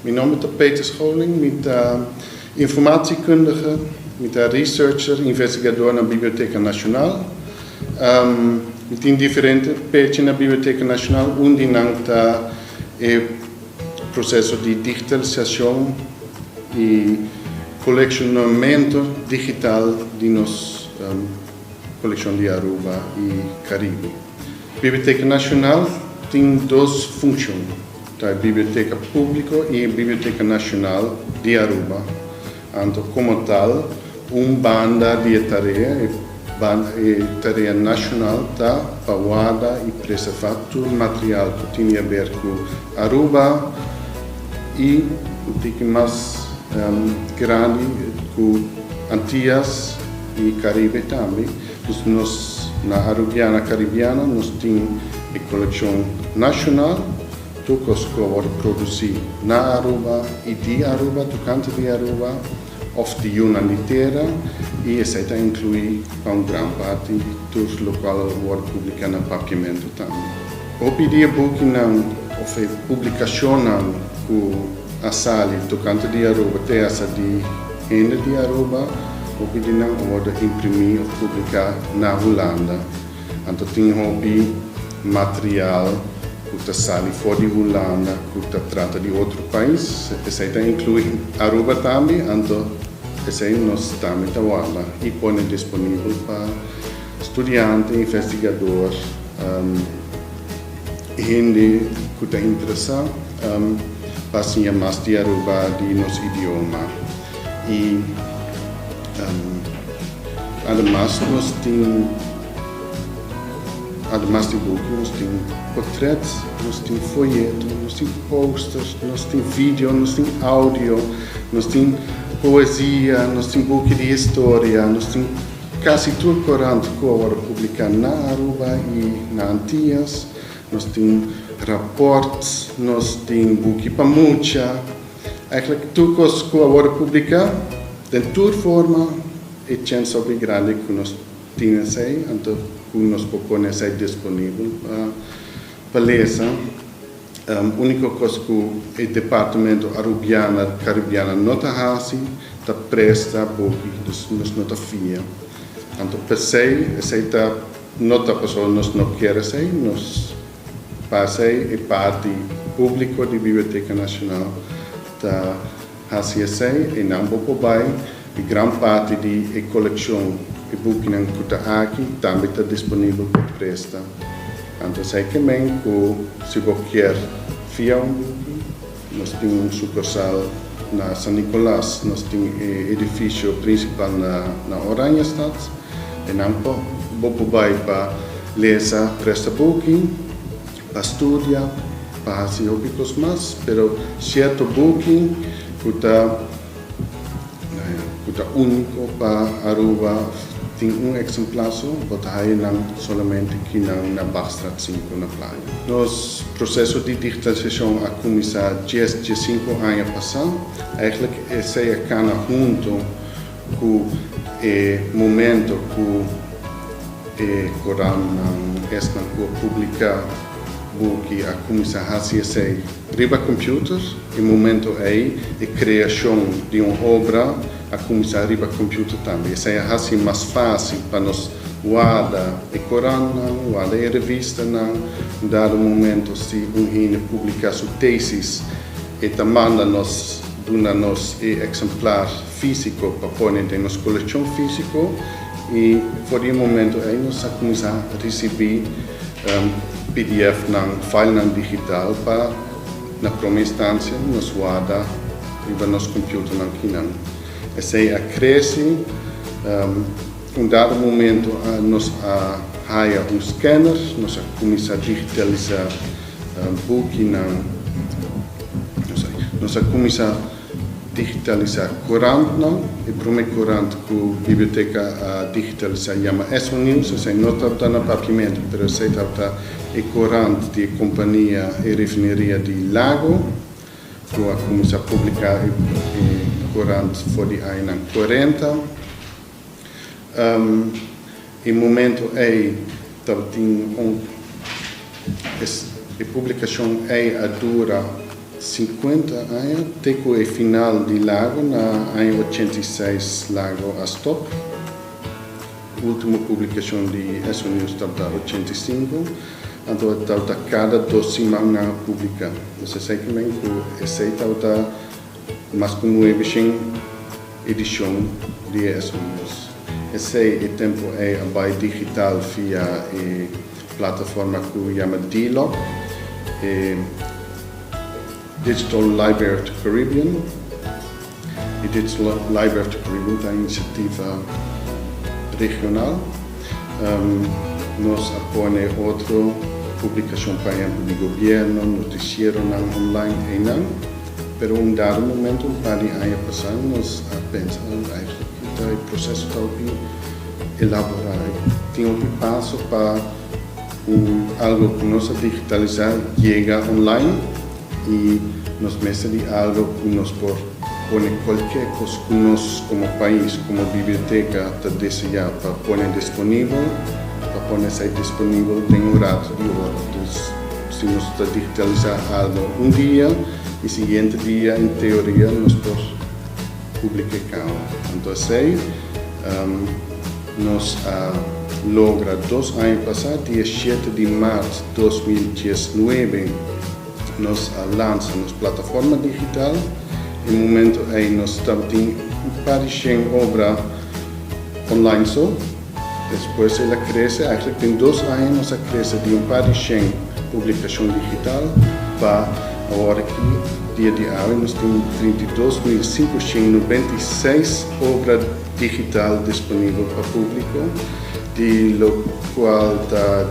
Mijn naam is Peter Scholing, met informatiekundige, met researcher, investigador na Biblioteca Nacional. Met een differente petje na Biblioteca Nacional, onde está o processo de digitalização e colecionamento digital de nossa coleção de Aruba e Caribe. A Biblioteca Nacional tem duas funções, a Biblioteca Pública e a Biblioteca Nacional de Aruba. Então, como tal, banda de tarefa nacional está para e preservar todo o material que tem a ver com Aruba e o que mais grande com Antillas e Caribe também. Nós, na Arubiana Caribiana, nós temos a coleção nacional, tudo que vai produzir na Aruba e de Aruba, do canto de Aruba, ou de uma inteira, e isso inclui uma grande parte dos locais que vai publicar no papiamento também. O pedido que não, ou publicação com a sala do canto de Aruba, tem essa de ainda de Aruba, o pedido não vai imprimir ou publicar na Holanda. Então tem material que está sali fora de Holanda, que está trata de outro país, isso inclui Aruba também, então isso nós também trabalhamos e põe disponível para estudantes, investigadores, gente que está interessado para saber mais de Aruba, de nosso idioma. E, además, nós temos además de book, nós temos portretos, nós temos folhetos, nós temos posters, nós temos vídeo, nós temos áudio, nós temos poesia, nós temos book de história, nós temos quase tudo corante que agora publicar na Aruba e na Antillas, nós temos reportes, nós temos book para mucha, eigenlijk tudo que agora publicar, de toda forma, é chance bem grande que nós temos aí, então nós podemos ser disponível para ler. A única coisa que o departamento arubiano caribiano não está presta book, nós não está fia. Então, para ser, essa nota pessoal nós não queremos ser, nós passei a parte pública da Biblioteca Nacional está assim e não vou bem, e grande parte da coleção e book que está aqui também está disponível para presta. Então, sei que também se você quer fiar book, nós temos sucursal na São Nicolás, nós temos edifício principal na Oranjestad, e não vou para ler presta book, para estudar, para fazer outras mais, mas certo book que está único para Aruba. Tem exemplar só, mas não somente aqui na Bachstraat 5 na praia. Nosso processo de digitalização a começar 5 anos passados, eigenlijk esse é cana junto com o momento que o Corona está publicar book a começar a fazer riba computers, o momento aí de criação de uma obra a começar a riba computer também. Isso é assim mais fácil para nós guardar o Corona, guardar a revista, em dado momento se gente publicar sua tese e manda nos exemplar físico para pôr em nossa coleção física e por um momento aí nós começar a receber PDF na file digital para na primeira instância nós guarda e nosso computador não. Essa é a cresce, dado momento nós haya scanner, nós começa a digitalizar book nós começa a digitalizar corante o primeiro corante que a biblioteca digitaliza chama ESO News, não está no papiamento, mas está o corante de companhia e refineria de Lago, que começa a publicar corante foi de ano 40. Em momento aí tem a publicação é a dura 50 anos, teco é final de Lago, na ano 86, Lago Astop. Última publicação de ESO News estava 85, então estava cada 2 semanas publica. Você sabe que esse estava mais com 9 edição de ESO News. Esse tempo é a digital via a plataforma que chama DLOC, Digital Library of the Caribbean. E Digital Library of the Caribbean é uma iniciativa regional. Nós apoiamos outra publicação, por exemplo, de governo, noticiero online e não. Mas em dado momento, para o ano passado, nós pensamos que o processo está elaborado. Tem passo para algo que nós digitalizar chega online e nos mete de algo que nós podemos pôr qualquer coisa que nós, como país, como biblioteca, está desejando para pôr disponível, para pôr disponível tem um rato de hora. Então, se nós está digitalizar algo dia, e seguinte dia, em teoria, nós podemos publicar. Então, nós logra 2 anos passados, dia 7 de março de 2019, nós lançamos plataforma digital. No momento aí nós estamos em obra online só. Depois ela cresce, actually tem 2 anos nós cresce de publicação digital para a hora que dia de hoje nós temos 32.596 obras digital disponível para o público, de lo qual está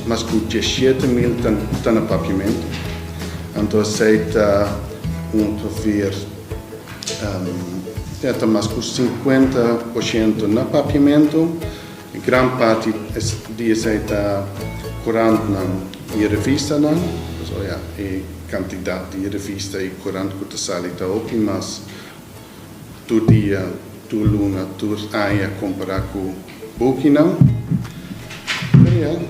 mais de 17.000 está no papiamento. Então, está ver está mais de 50% no papiamento. Grande parte disso está curando na revista, a quantidade de revista e curando que está ali, mas todo dia, toda luna, todo ano comparar com o book não.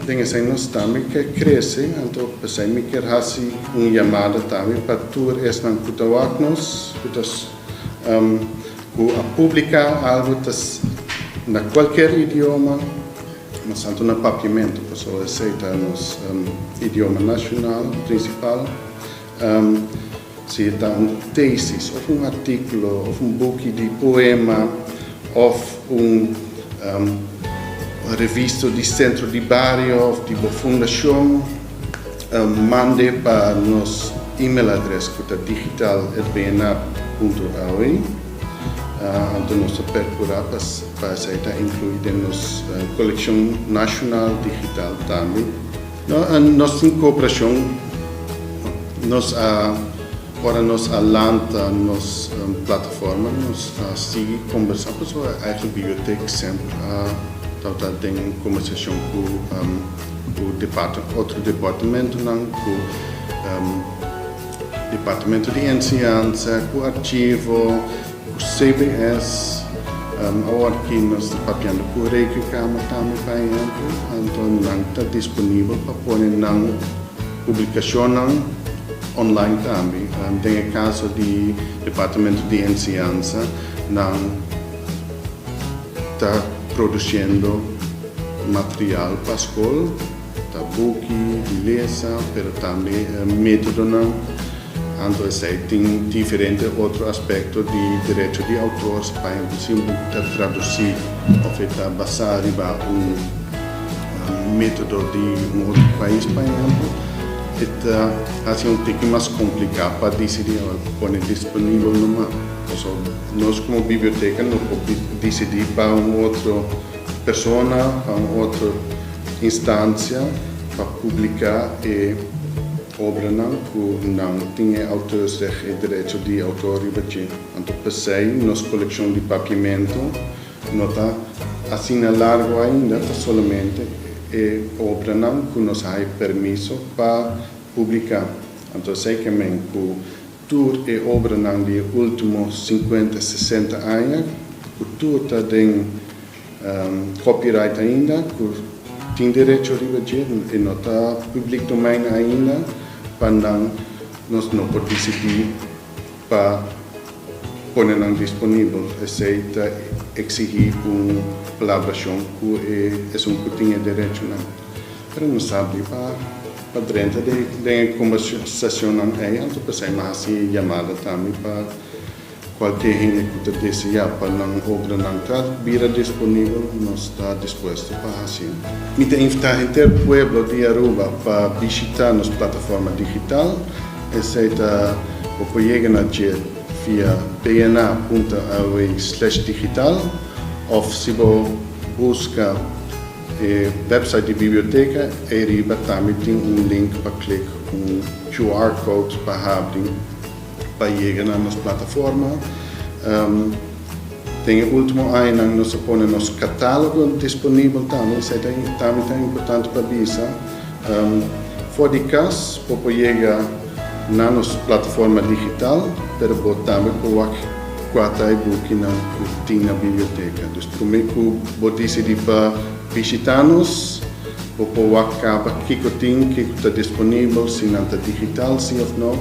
Tem essa nós também que cresce, então pensei me quer fazer uma chamada também para tour esse não cuidar nós, a publicar algo na qualquer idioma, mas tanto no papiamento, a pessoa aceita nos idioma nacional principal. Se está tesis, ou artigo, ou book de poema, ou revista de centro de bairro ou de fundação, mande para nosso e-mail adresse que é digital@bna.au. Então nós procurar para aceitar incluído na nossa coleção nacional digital também. Nós temos cooperação, agora nós lança nossa plataforma, nós seguimos conversando, a biblioteca sempre tem conversação com o outro departamento, com o departamento de ensinança, com o arquivo, com o CBS, agora que nós estamos papiando com o Reikicama também, por exemplo, então não está disponível para pôr na publicação online também. Tem o caso do departamento de ensinança, não está produzindo material para a escola, tá book, beleza, mas também método não. Então, tem diferentes outros aspectos de direito de autores, para exemplo, se traduzir ou basar método de outro país, por exemplo, é um pouco mais complicado para decidir pôr disponível numa. Nós como biblioteca não podemos decidir para outra pessoa, para outra instância para publicar e obra que não tinha autores e direito de autor e batia. Então passei nossa coleção de papiamento, não está assim largo ainda, somente e obra não que nos dá permisso para publicar. Então sei que tudo é obra de últimos 50, 60 anos, que tudo tem copyright ainda, que tem direito de redigir e não está public domain ainda, para não nós não podemos decidir para pôr disponível, aceita exigir uma colaboração que é um que tinha direito, não. Mas não sabe para dentro de conversação não é, então pensei mais assim chamada também para qualquer gente que deseja para não obra não está vira disponível, nós está disposto para assim. Me tem invitar inteiro pueblo de Aruba para visitar nossa plataforma digital, aceita o projeto na via pna.aue/digital ou se você busca website de biblioteca, aí também tem link para clicar, QR Code para abrir, para chegar na nossa plataforma. Tem o último ano, nós põe nosso catálogo disponível também, isso é também importante para avisar. Fora de casa, para chegar na nossa plataforma digital, para também colocar quatro e-book na biblioteca. Então, primeiro que você decide para visitar-nos, você acaba o que está disponível, se não está digital, sim ou não.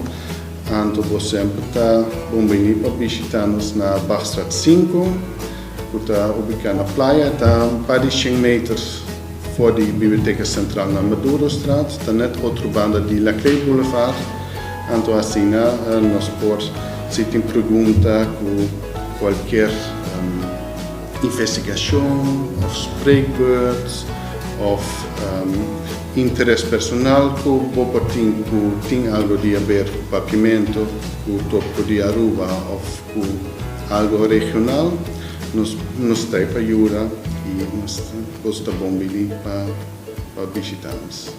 Então, você sempre está bem-vindo para visitar-nos na Bachstraat 5, que está ubicada na praia, está um par de 100 metros fora da Biblioteca Central na Madurostraat, está net outra banda de Laclay Boulevard. Então, assim, nós podemos, se tem pergunta, qualquer investigação, ou spreekbeurt, ou interesse personal, que você tem algo de ver com papiamento, com topo de Aruba, ou com algo regional, nos tem para ajudar e nos gosta bom para visitar-nos.